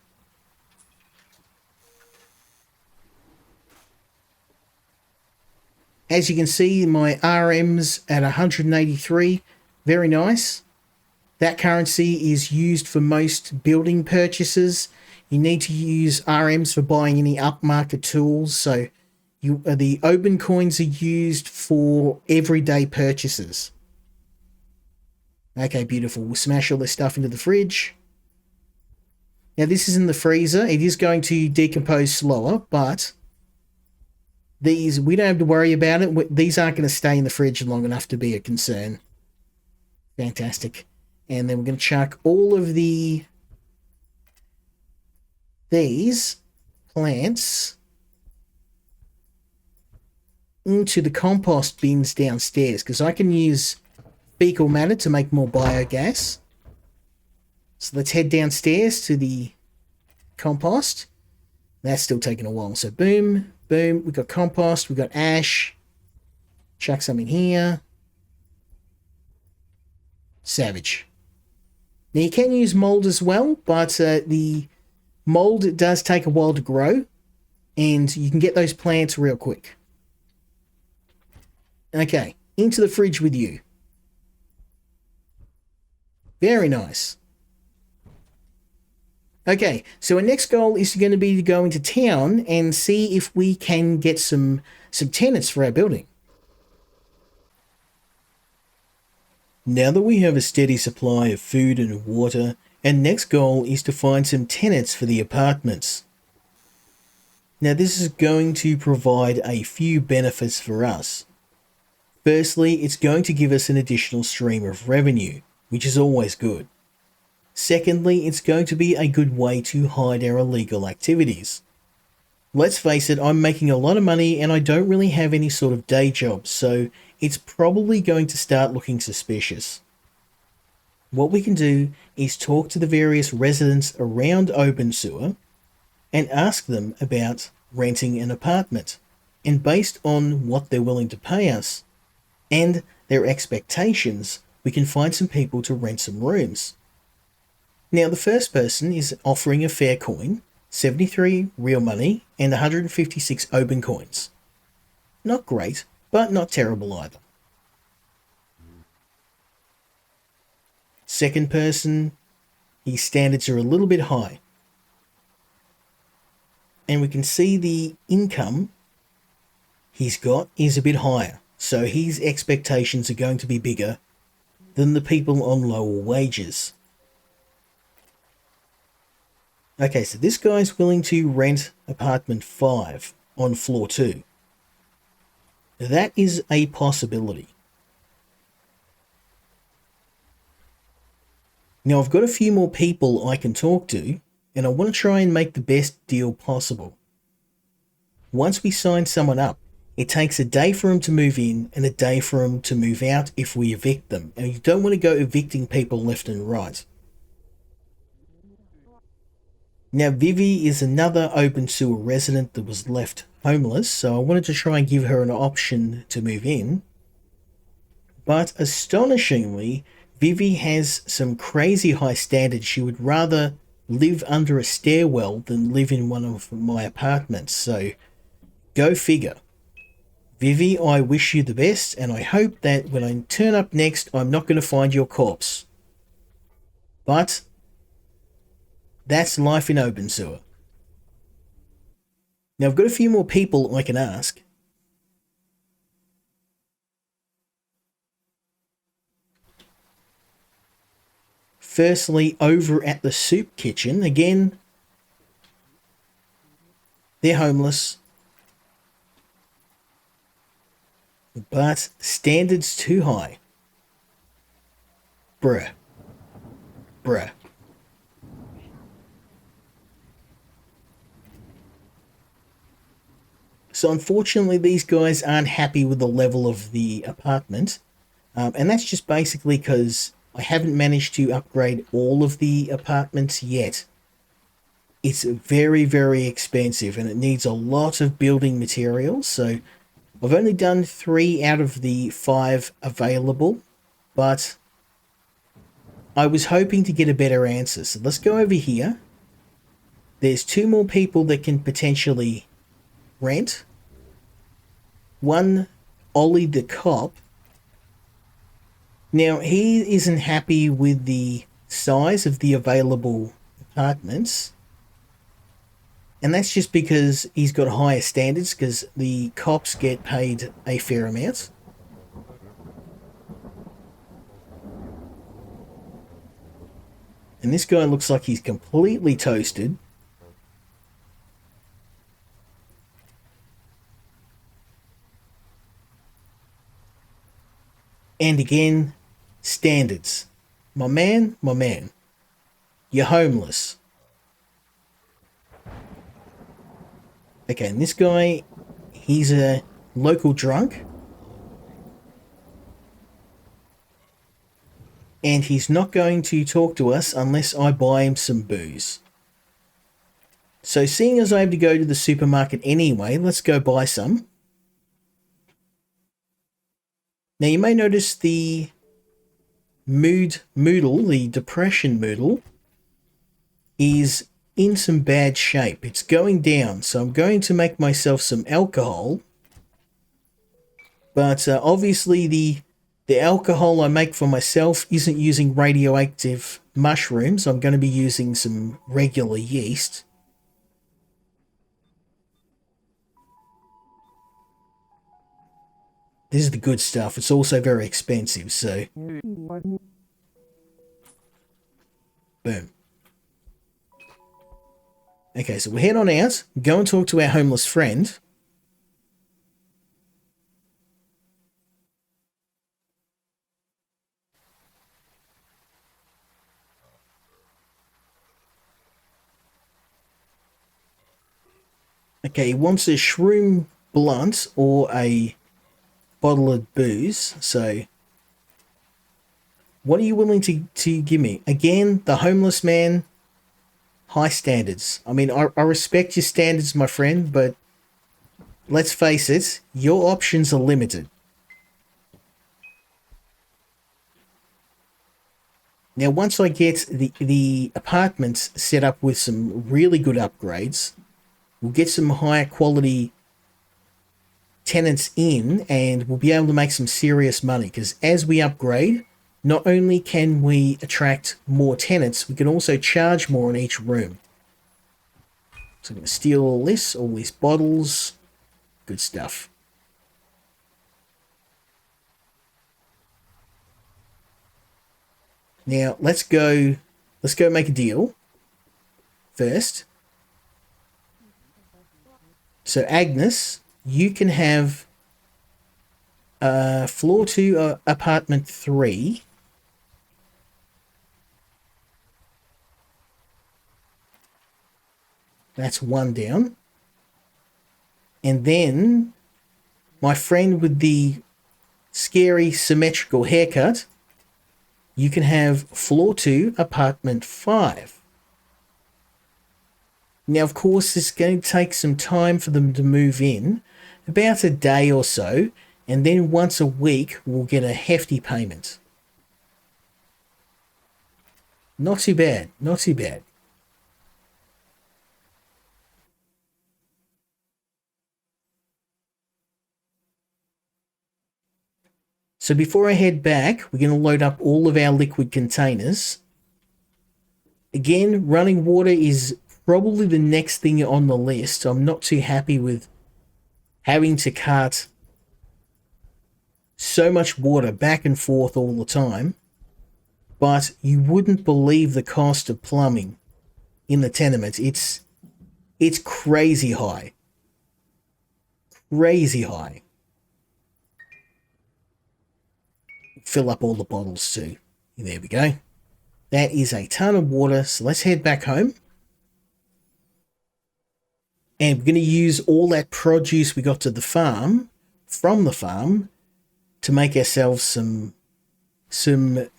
As you can see, my RM's at 183. Very nice. That currency is used for most building purchases. You need to use RMs for buying any upmarket tools. So the Oben coins are used for everyday purchases. Okay, beautiful. We'll smash all this stuff into the fridge. Now, this is in the freezer. It is going to decompose slower, but these, we don't have to worry about it. These aren't going to stay in the fridge long enough to be a concern. Fantastic. And then we're going to chuck all of these plants into the compost bins downstairs, because I can use fecal matter to make more biogas. So let's head downstairs to the compost. That's still taking a while. So boom, boom. We've got compost. We've got ash. Chuck some in here. Savage. Now you can use mold as well, but the mold does take a while to grow, and you can get those plants real quick. Okay, into the fridge with you. Very nice. Okay, so our next goal is going to be to go into town and see if we can get some tenants for our building. Now that we have a steady supply of food and water, our next goal is to find some tenants for the apartments. Now this is going to provide a few benefits for us. Firstly, it's going to give us an additional stream of revenue, which is always good. Secondly, it's going to be a good way to hide our illegal activities. Let's face it, I'm making a lot of money and I don't really have any sort of day job, so it's probably going to start looking suspicious. What we can do is talk to the various residents around Obenseuer and ask them about renting an apartment. And based on what they're willing to pay us and their expectations, we can find some people to rent some rooms. Now the first person is offering a fair coin, 73 real money and 156 Oben coins. Not great, but not terrible either. Second person, his standards are a little bit high. And we can see the income he's got is a bit higher. So his expectations are going to be bigger than the people on lower wages. Okay, so this guy's willing to rent apartment 5 on floor 2. That is a possibility. Now I've got a few more people I can talk to, and I want to try and make the best deal possible. Once we sign someone up, it takes a day for them to move in and a day for them to move out if we evict them. And you don't want to go evicting people left and right. Now Vivi is another Obenseuer resident that was left homeless, so I wanted to try and give her an option to move in. But astonishingly, Vivi has some crazy high standards. She would rather live under a stairwell than live in one of my apartments, so go figure. Vivi, I wish you the best, and I hope that when I turn up next, I'm not going to find your corpse. But that's life in Obenseuer. Now I've got a few more people I can ask. Firstly, over at the soup kitchen, again, they're homeless. But standards too high. Bruh. So unfortunately, these guys aren't happy with the level of the apartment. And that's just basically because I haven't managed to upgrade all of the apartments yet. It's very, very expensive and it needs a lot of building materials. So I've only done 3 out of the 5 available, but I was hoping to get a better answer. So let's go over here. There's 2 more people that can potentially rent. One, Ollie the cop. Now, he isn't happy with the size of the available apartments. And that's just because he's got higher standards, because the cops get paid a fair amount. And this guy looks like he's completely toasted. And again, standards. My man, you're homeless. Okay, and this guy, he's a local drunk. And he's not going to talk to us unless I buy him some booze. So seeing as I have to go to the supermarket anyway, let's go buy some. Now you may notice the Moodle, the depression Moodle, is in some bad shape. It's going down, so I'm going to make myself some alcohol. But obviously the alcohol I make for myself isn't using radioactive mushrooms. I'm going to be using some regular yeast. This is the good stuff. It's also very expensive, so boom. Okay, so we'll head on out, go and talk to our homeless friend. Okay, he wants a shroom blunt or a bottle of booze. So, what are you willing to give me? Again, the homeless man, high standards. I mean, I respect your standards, my friend, but let's face it, your options are limited. Now, once I get the apartments set up with some really good upgrades, we'll get some higher quality tenants in and we'll be able to make some serious money because as we upgrade, not only can we attract more tenants, we can also charge more in each room. So I'm going to steal all these bottles. Good stuff. Now let's go make a deal first. So Agnes, you can have floor 2 apartment 3. That's 1 down. And then my friend with the scary symmetrical haircut, you can have floor 2 apartment 5. Now, of course, it's going to take some time for them to move in, about a day or so, and then once a week we'll get a hefty payment. Not too bad, not too bad. So before I head back, we're going to load up all of our liquid containers. Again, running water is probably the next thing on the list. I'm not too happy with having to cart so much water back and forth all the time. But you wouldn't believe the cost of plumbing in the tenements. It's crazy high. Crazy high. Fill up all the bottles too. There we go. That is a ton of water. So let's head back home. And we're going to use all that produce we got to the farm, from the farm, to make ourselves some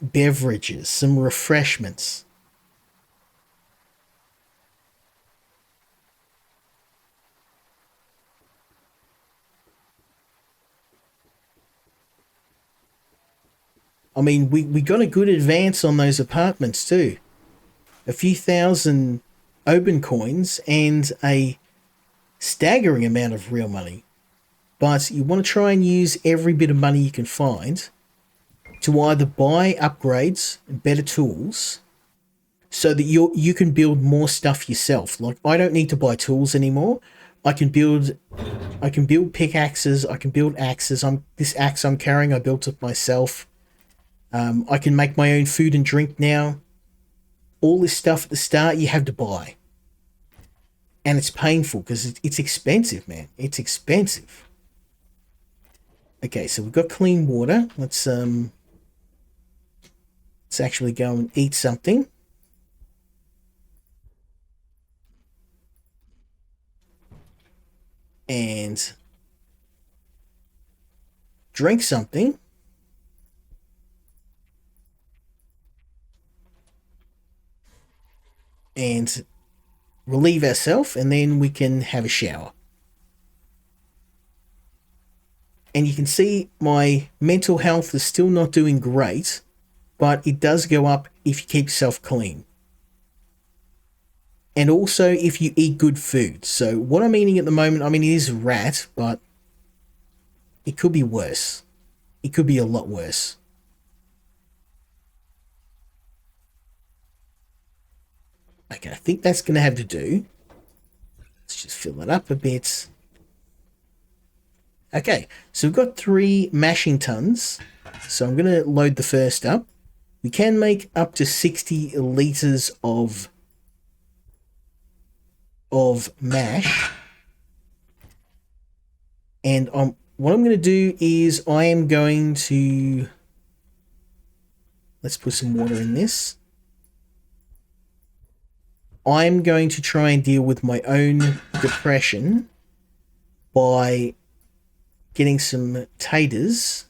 beverages, some refreshments. I mean, we got a good advance on those apartments too. A few thousand open coins and a staggering amount of real money. But you want to try and use every bit of money you can find to either buy upgrades and better tools so that you can build more stuff yourself. Like, I don't need to buy tools anymore. I can build pickaxes, I can build axes. This axe I'm carrying, I built it myself. I can make my own food and drink now. All this stuff at the start you have to buy. And it's painful because it's expensive, man. It's expensive. Okay, so we've got clean water. Let's actually go and eat something. And drink something. and relieve ourselves, and then we can have a shower. And you can see my mental health is still not doing great, but it does go up if you keep yourself clean. And also if you eat good food. So what I'm eating at the moment, I mean, it is rat, but it could be worse. It could be a lot worse. Okay, I think that's going to have to do. Let's just fill it up a bit. Okay, so we've got 3 mashing tons. So I'm going to load the first up. We can make up to 60 litres of mash. And what I'm going to do is I am going to... Let's put some water in this. I'm going to try and deal with my own depression by getting some taters,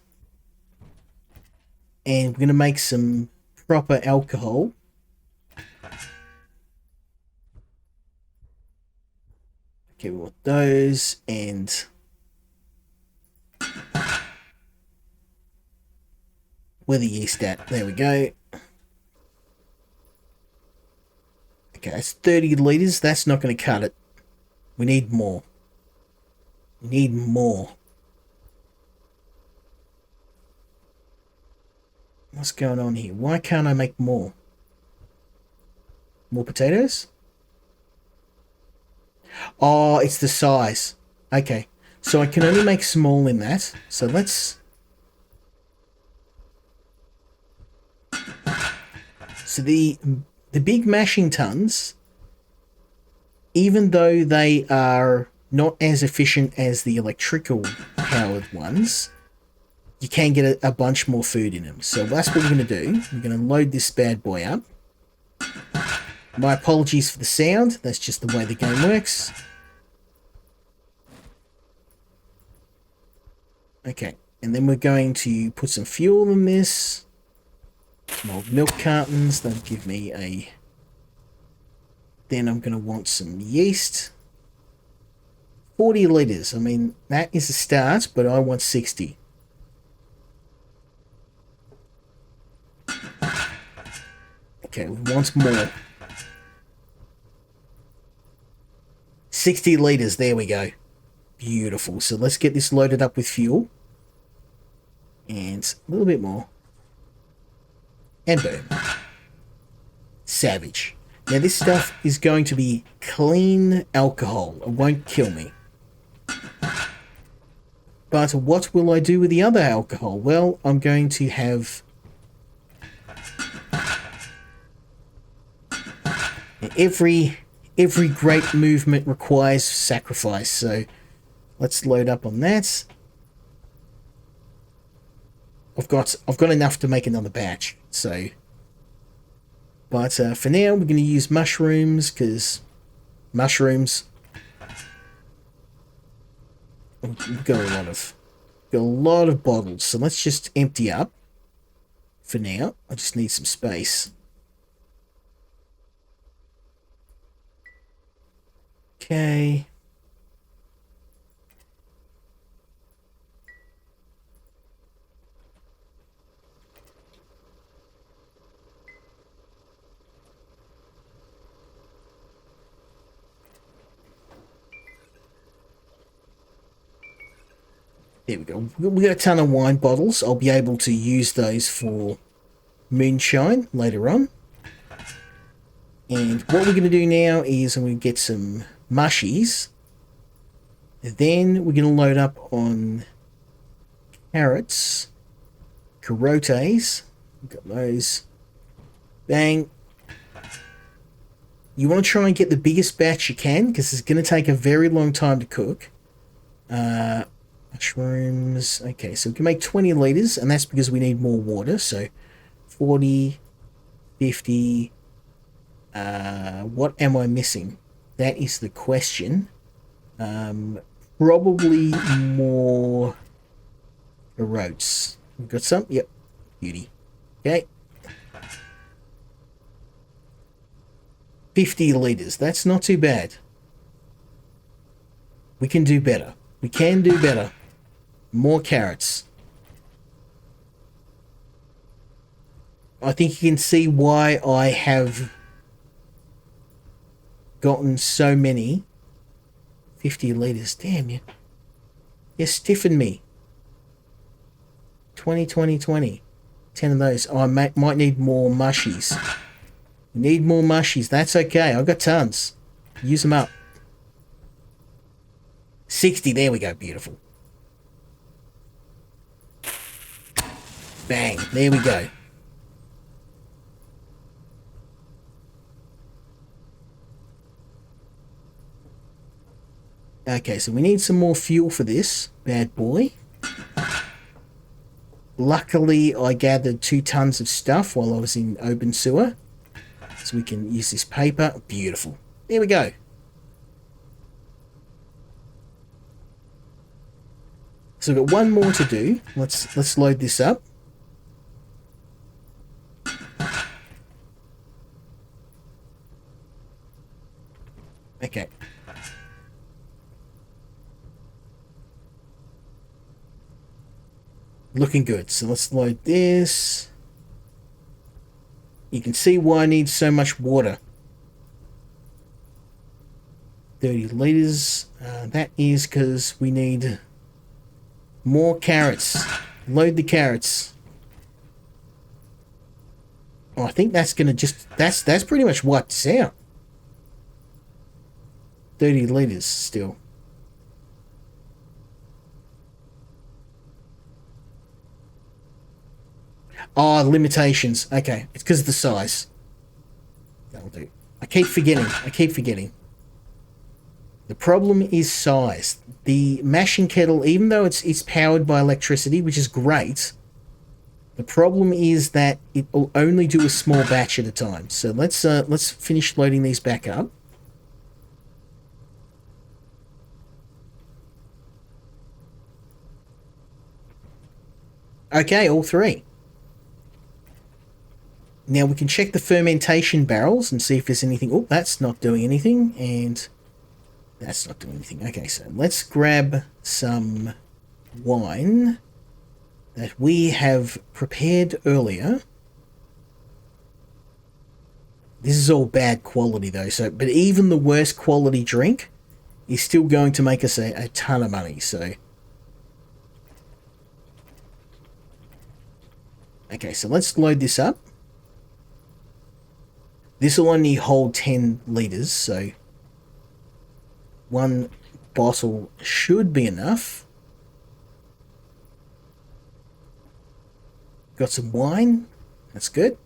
and we're going to make some proper alcohol. Okay, we want those, and where the yeast at? There we go. Okay, that's 30 litres. That's not going to cut it. We need more. We need more. What's going on here? Why can't I make more? More potatoes? Oh, it's the size. Okay, so I can only make small in that. So let's... So the big mashing tons, even though they are not as efficient as the electrical powered ones, you can get a bunch more food in them. So that's what we're going to do. We're going to load this bad boy up. My apologies for the sound. That's just the way the game works. Okay, and then we're going to put some fuel in this. Some old milk cartons. That'll give me a... Then I'm going to want some yeast. 40 litres. I mean, that is a start, but I want 60. Okay, we want more. 60 litres, there we go. Beautiful. So let's get this loaded up with fuel. And a little bit more. And boom. Savage. Now this stuff is going to be clean alcohol. It won't kill me. But what will I do with the other alcohol? Well, I'm going to have... Every great movement requires sacrifice, so let's load up on that. I've got enough to make another batch, so... But for now, we're going to use mushrooms, because mushrooms... We've got a lot of bottles, so let's just empty up. For now, I just need some space. Okay. There we go. We got a ton of wine bottles. I'll be able to use those for moonshine later on. And what we're going to do now is I'm going to get some mushies. Then we're going to load up on carrots, carotes. Got those. Bang. You want to try and get the biggest batch you can, because it's going to take a very long time to cook. Mushrooms. Okay, so we can make 20 litres, and that's because we need more water. So 40, 50... what am I missing? That is the question. Probably more carotes. We've got some? Yep. Beauty. Okay. 50 litres. That's not too bad. We can do better. We can do better. More carrots. I think you can see why I have gotten so many. 50 litres. Damn you. You stiffen me. 20, 20, 20. 10 of those. Oh, I might need more mushies. Need more mushies. That's okay. I've got tons. Use them up. 60. There we go. Beautiful. Bang. There we go. Okay, so we need some more fuel for this bad boy. Luckily, I gathered 2 tons of stuff while I was in Obenseuer. So we can use this paper. Beautiful. There we go. So we've got one more to do. Let's load this up. Okay. Looking good. So let's load this. You can see why I need so much water. 30 litres. That is because we need more carrots. Load the carrots. Oh, I think that's gonna just that's pretty much wiped us out. 30 litres still. Oh, limitations. Okay, it's because of the size. That'll do. I keep forgetting. The problem is size. The mashing kettle, even though it's powered by electricity, which is great, the problem is that it will only do a small batch at a time. So let's finish loading these back up. Okay, all 3. Now we can check the fermentation barrels and see if there's anything. Oh, that's not doing anything, and that's not doing anything. Okay, so let's grab some wine that we have prepared earlier. This is all bad quality though, but even the worst quality drink is still going to make us a ton of money, so. Okay, so let's load this up. This will only hold 10 litres, so 1 bottle should be enough. Got some wine. That's good.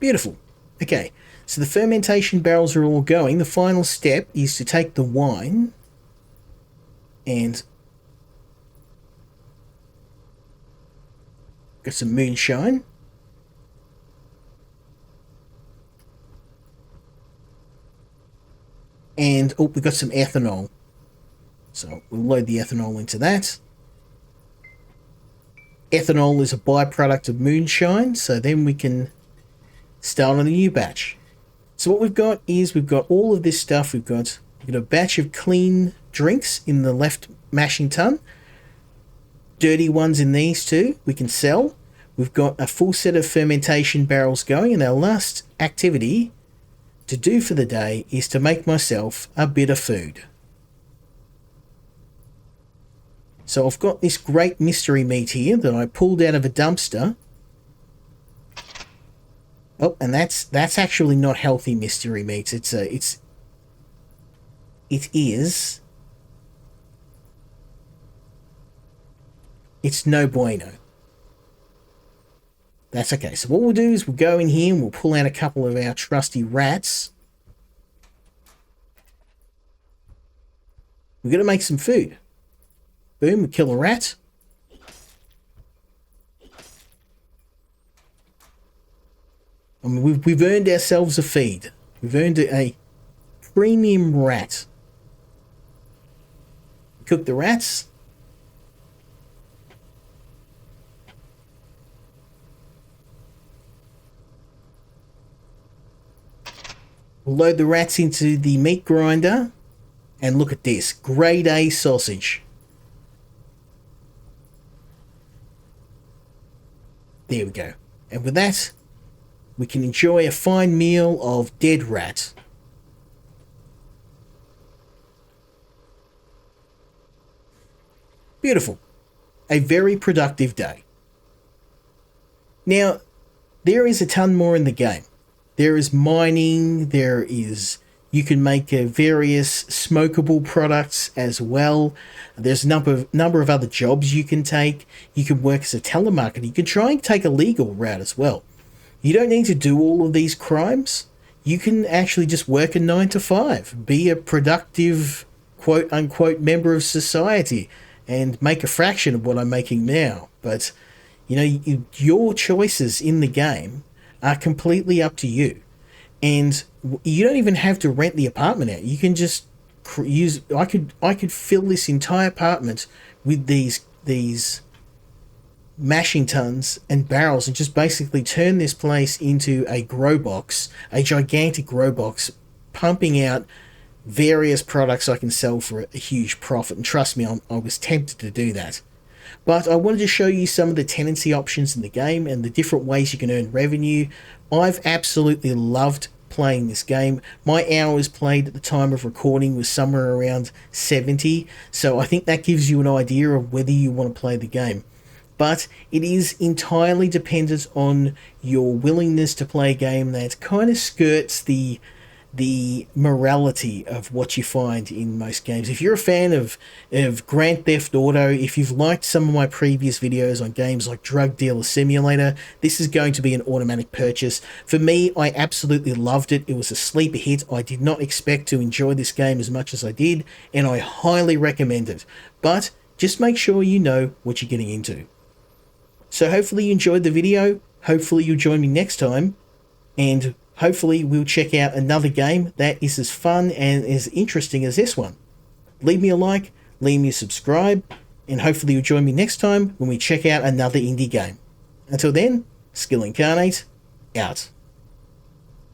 Beautiful. Okay, so the fermentation barrels are all going. The final step is to take the wine and got some moonshine. And, oh, we've got some ethanol. So we'll load the ethanol into that. Ethanol is a byproduct of moonshine, so then we can start on a new batch. So what we've got is we've got all of this stuff. We've got a batch of clean drinks in the left mashing tun. Dirty ones in these 2 we can sell. We've got a full set of fermentation barrels going, and our last activity to do for the day is to make myself a bit of food. So I've got this great mystery meat here that I pulled out of a dumpster. Oh, and that's actually not healthy mystery meat. It is. It's no bueno. That's okay. So what we'll do is we'll go in here and we'll pull out a couple of our trusty rats. We're going to make some food. Boom, we kill a rat. I mean, we've earned ourselves a feed. We've earned a premium rat. Cook the rats. We'll load the rats into the meat grinder, and look at this, grade A sausage. There we go. And with that, we can enjoy a fine meal of dead rat. Beautiful. A very productive day. Now, there is a ton more in the game. There is mining, you can make various smokable products as well. There's a number of other jobs you can take. You can work as a telemarketer. You can try and take a legal route as well. You don't need to do all of these crimes. You can actually just work a 9 to 5, be a productive quote unquote member of society and make a fraction of what I'm making now. But your choices in the game are completely up to you. And you don't even have to rent the apartment out. You can just I could fill this entire apartment with these mashing tuns and barrels and just basically turn this place into a grow box, a gigantic grow box, pumping out various products I can sell for a huge profit. And trust me, I was tempted to do that. But I wanted to show you some of the tenancy options in the game and the different ways you can earn revenue. I've absolutely loved playing this game. My hours played at the time of recording was somewhere around 70, so I think that gives you an idea of whether you want to play the game. But it is entirely dependent on your willingness to play a game that kind of skirts the morality of what you find in most games. If you're a fan of Grand Theft Auto, if you've liked some of my previous videos on games like Drug Dealer Simulator, this is going to be an automatic purchase. For me, I absolutely loved it. It was a sleeper hit. I did not expect to enjoy this game as much as I did, and I highly recommend it. But just make sure you know what you're getting into. So hopefully you enjoyed the video. Hopefully you'll join me next time, and hopefully we'll check out another game that is as fun and as interesting as this one. Leave me a like, leave me a subscribe, and hopefully you'll join me next time when we check out another indie game. Until then, Skill Incarnate, out.